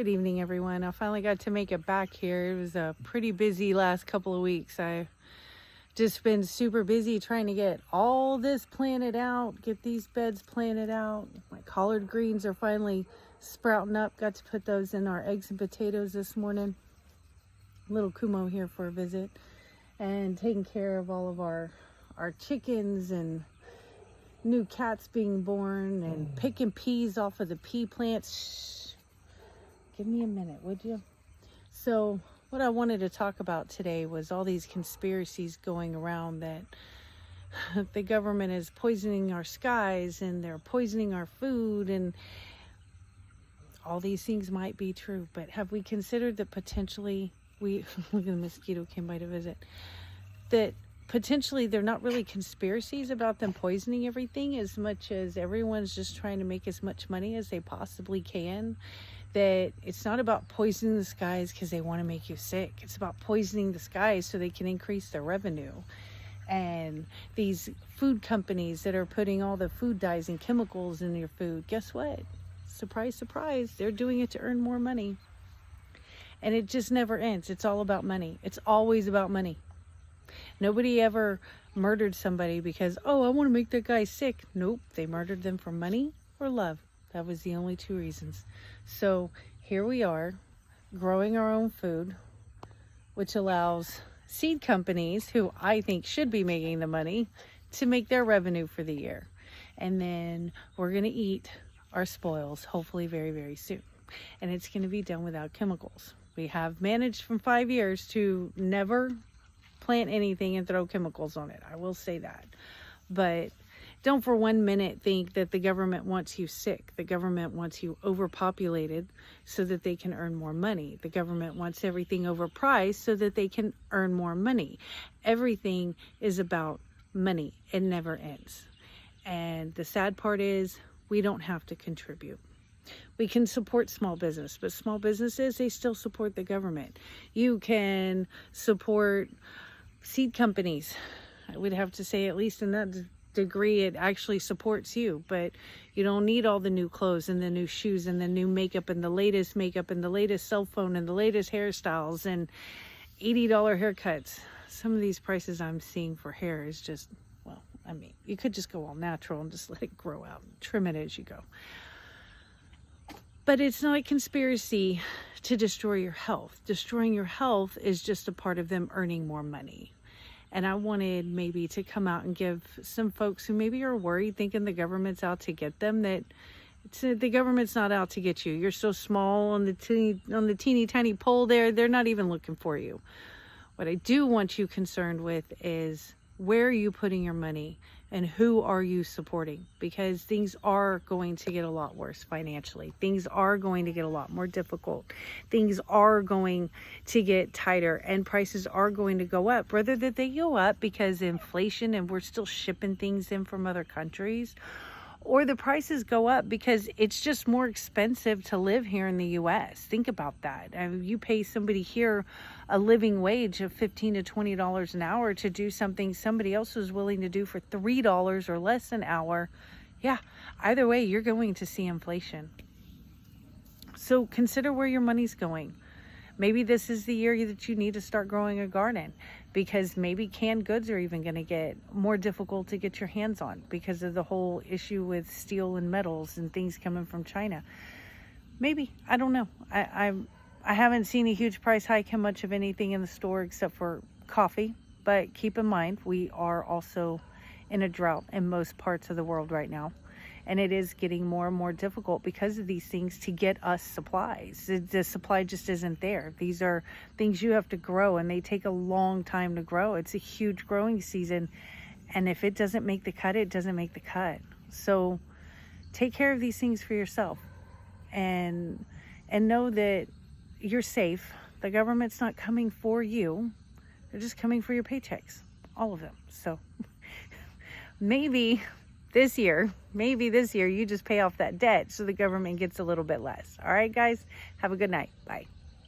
Good evening, everyone. I finally got to make it back here. It was a pretty busy last couple of weeks. I've just been super busy trying to get all this planted out, get these beds planted out. My collard greens are finally sprouting up. Got to put those in our eggs and potatoes this morning. Little Kumo here for a visit, and taking care of all of our chickens and new cats being born, and picking peas off of the pea plants. Shh. Give me a minute, would you? So what I wanted to talk about today was all these conspiracies going around that the government is poisoning our skies and they're poisoning our food, and all these things might be true, but have we considered that potentially look at the mosquito came by to visit, that potentially they're not really conspiracies about them poisoning everything as much as everyone's just trying to make as much money as they possibly can? That it's not about poisoning the skies because they want to make you sick. It's about poisoning the skies so they can increase their revenue. And these food companies that are putting all the food dyes and chemicals in your food, guess what? Surprise, surprise, they're doing it to earn more money. And it just never ends. It's all about money. It's always about money. Nobody ever murdered somebody because, oh, I want to make that guy sick. Nope, they murdered them for money or love. That was the only two reasons. So here we are, growing our own food, which allows seed companies, who I think should be making the money, to make their revenue for the year. And then we're going to eat our spoils, hopefully very, very soon. And it's going to be done without chemicals. We have managed from 5 years to never plant anything and throw chemicals on it. I will say that. But don't for 1 minute think that the government wants you sick. The government wants you overpopulated so that they can earn more money. The government wants everything overpriced so that they can earn more money. Everything is about money. It never ends. And the sad part is we don't have to contribute. We can support small business, but small businesses, they still support the government. You can support seed companies. I would have to say, at least in that degree, it actually supports you, but you don't need all the new clothes and the new shoes and the new makeup and the latest cell phone and the latest hairstyles and $80 haircuts. Some of these prices I'm seeing for hair is just, well, I mean, you could just go all natural and just let it grow out and trim it as you go. But it's not a conspiracy to destroy your health. Destroying your health is just a part of them earning more money. And I wanted maybe to come out and give some folks who maybe are worried, thinking the government's out to get them, that the government's not out to get you. You're so small on the teeny tiny pole there, they're not even looking for you. What I do want you concerned with is, where are you putting your money and who are you supporting? Because things are going to get a lot worse financially. Things are going to get a lot more difficult. Things are going to get tighter, and prices are going to go up. Whether that they go up because of inflation and we're still shipping things in from other countries, or the prices go up because it's just more expensive to live here in the U.S. Think about that. I mean, you pay somebody here a living wage of $15 to $20 an hour to do something somebody else was willing to do for $3 or less an hour. Yeah, either way, you're going to see inflation. So consider where your money's going. Maybe this is the year that you need to start growing a garden, because maybe canned goods are even going to get more difficult to get your hands on because of the whole issue with steel and metals and things coming from China. Maybe, I don't know. I haven't seen a huge price hike in much of anything in the store except for coffee. But keep in mind, we are also in a drought in most parts of the world right now. And it is getting more and more difficult because of these things to get us supplies. The supply just isn't there. These are things you have to grow, and they take a long time to grow. It's a huge growing season. And if it doesn't make the cut, it doesn't make the cut. So take care of these things for yourself, and know that you're safe. The government's not coming for you. They're just coming for your paychecks, all of them. So maybe this year you just pay off that debt so the government gets a little bit less. All right, guys, have a good night. Bye.